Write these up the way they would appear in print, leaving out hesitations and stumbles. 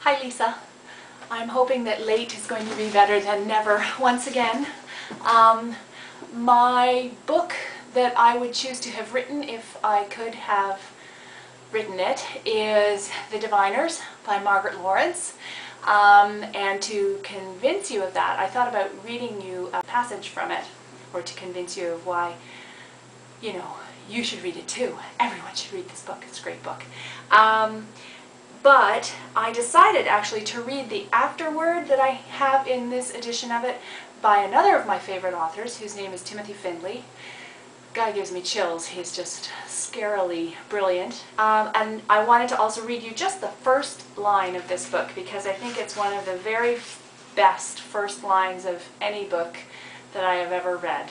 Hi Lisa. I'm hoping that late is going to be better than never once again. My book that I would choose to have written if I could have written it is The Diviners by Margaret Laurence. And to convince you of that, I thought about reading you a passage from it, or to convince you of why, you should read it too. Everyone should read this book. It's a great book. But I decided actually to read the Afterword that I have in this edition of it by another of my favorite authors, whose name is Timothy Findley. Guy gives me chills. He's just scarily brilliant. And I wanted to also read you just the first line of this book, because I think it's one of the very best first lines of any book that I have ever read.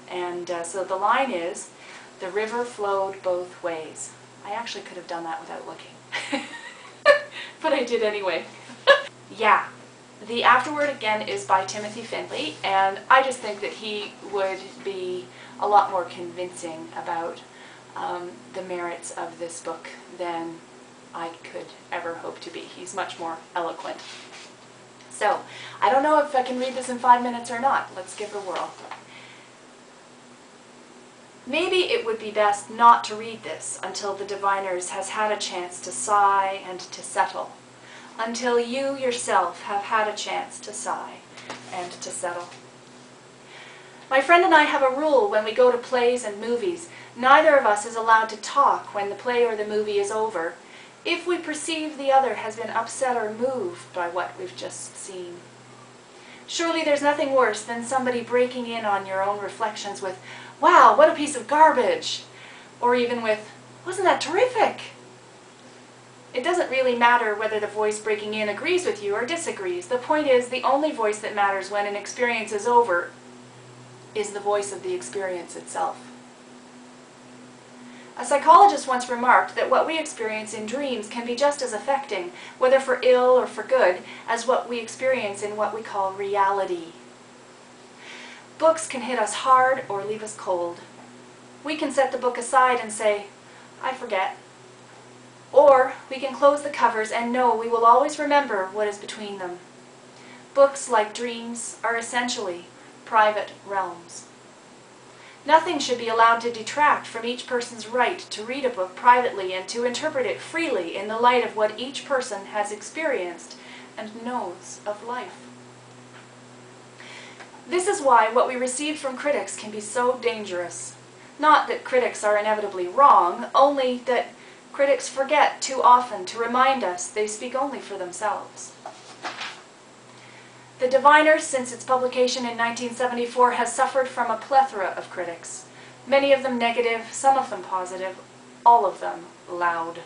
And so the line is, "The river flowed both ways." I actually could have done that without looking. But I did anyway. Yeah, the Afterword again is by Timothy Findley, and I just think that he would be a lot more convincing about the merits of this book than I could ever hope to be. He's much more eloquent. So, I don't know if I can read this in 5 minutes or not. Let's give it a whirl. Maybe it would be best not to read this until the Diviners has had a chance to sigh and to settle. Until you yourself have had a chance to sigh and to settle. My friend and I have a rule when we go to plays and movies. Neither of us is allowed to talk when the play or the movie is over, if we perceive the other has been upset or moved by what we've just seen. Surely there's nothing worse than somebody breaking in on your own reflections with, "Wow, what a piece of garbage!" Or even with, "Wasn't that terrific?" It doesn't really matter whether the voice breaking in agrees with you or disagrees. The point is, the only voice that matters when an experience is over is the voice of the experience itself. A psychologist once remarked that what we experience in dreams can be just as affecting, whether for ill or for good, as what we experience in what we call reality. Books can hit us hard or leave us cold. We can set the book aside and say, "I forget." Or we can close the covers and know we will always remember what is between them. Books, like dreams, are essentially private realms. Nothing should be allowed to detract from each person's right to read a book privately and to interpret it freely in the light of what each person has experienced and knows of life. This is why what we receive from critics can be so dangerous. Not that critics are inevitably wrong, only that critics forget too often to remind us they speak only for themselves. The Diviners, since its publication in 1974, has suffered from a plethora of critics. Many of them negative, some of them positive, all of them loud.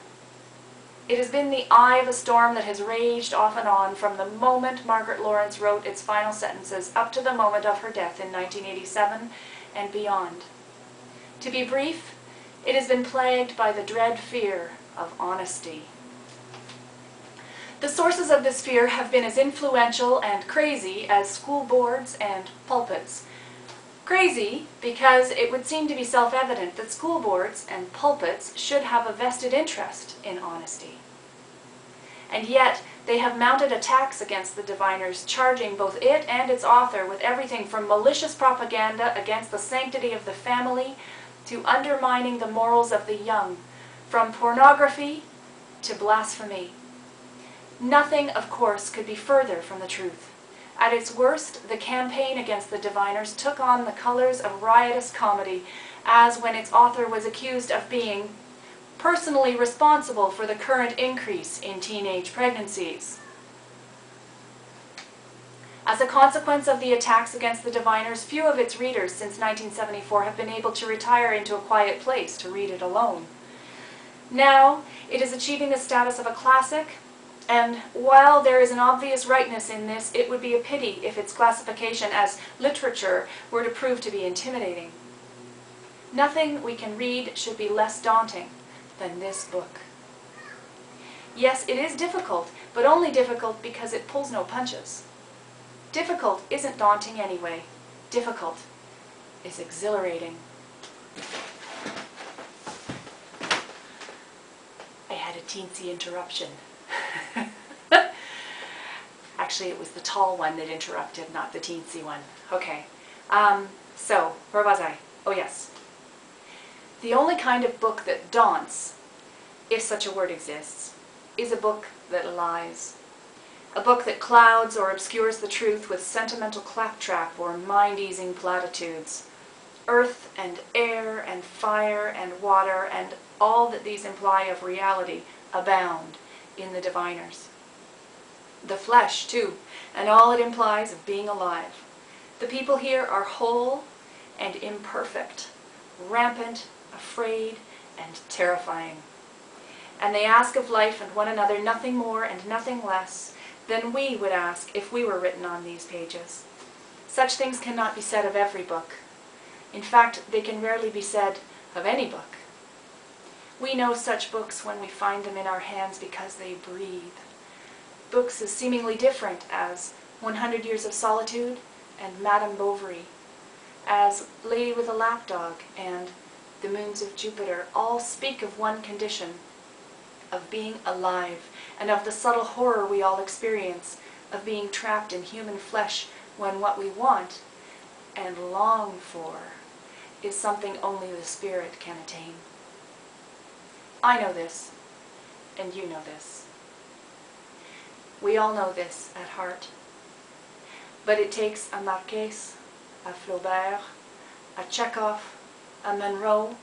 It has been the eye of a storm that has raged off and on from the moment Margaret Laurence wrote its final sentences up to the moment of her death in 1987 and beyond. To be brief, it has been plagued by the dread fear of honesty. The sources of this fear have been as influential and crazy as school boards and pulpits. Crazy because it would seem to be self-evident that school boards and pulpits should have a vested interest in honesty. And yet, they have mounted attacks against the Diviners, charging both it and its author with everything from malicious propaganda against the sanctity of the family to undermining the morals of the young, from pornography to blasphemy. Nothing, of course, could be further from the truth. At its worst, the campaign against the Diviners took on the colors of riotous comedy, as when its author was accused of being personally responsible for the current increase in teenage pregnancies. As a consequence of the attacks against the Diviners, few of its readers since 1974 have been able to retire into a quiet place to read it alone. Now, it is achieving the status of a classic, and while there is an obvious rightness in this, it would be a pity if its classification as literature were to prove to be intimidating. Nothing we can read should be less daunting than this book. Yes, it is difficult, but only difficult because it pulls no punches. Difficult isn't daunting anyway. Difficult is exhilarating. I had a teensy interruption. Actually, it was the tall one that interrupted, not the teensy one. Okay. So, where was I? Oh, yes. The only kind of book that daunts, if such a word exists, is a book that lies. A book that clouds or obscures the truth with sentimental claptrap or mind-easing platitudes. Earth and air and fire and water and all that these imply of reality abound in the diviners. The flesh, too, and all it implies of being alive. The people here are whole and imperfect, rampant, afraid, and terrifying. And they ask of life and one another nothing more and nothing less than we would ask if we were written on these pages. Such things cannot be said of every book. In fact, they can rarely be said of any book. We know such books when we find them in our hands because they breathe. Books as seemingly different as 100 Years of Solitude and Madame Bovary, as Lady with a Lapdog and The Moons of Jupiter, all speak of one condition, of being alive, and of the subtle horror we all experience of being trapped in human flesh when what we want and long for is something only the spirit can attain. I know this, and you know this. We all know this at heart. But it takes a Marquez, a Flaubert, a Chekhov, a Monroe,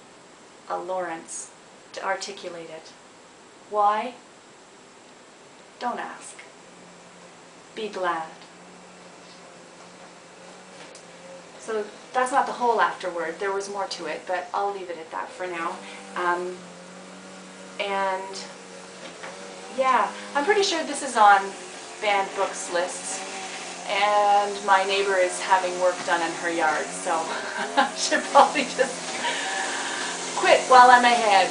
a Laurence to articulate it. Why? Don't ask. Be glad. So that's not the whole afterword. There was more to it, but I'll leave it at that for now. And yeah, I'm pretty sure this is on banned books lists. And my neighbor is having work done in her yard, so I should probably just quit while I'm ahead.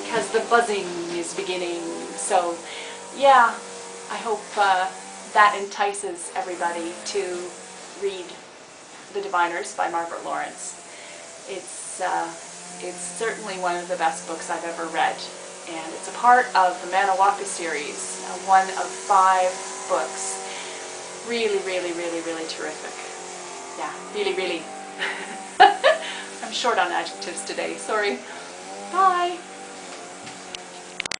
Because the buzzing is beginning. So yeah, I hope that entices everybody to read The Diviners by Margaret Laurence. It's certainly one of the best books I've ever read, and it's a part of the Manawaka series, one of 5 books. Really, really, really, really terrific. Yeah, really, really. I'm short on adjectives today, sorry. Bye!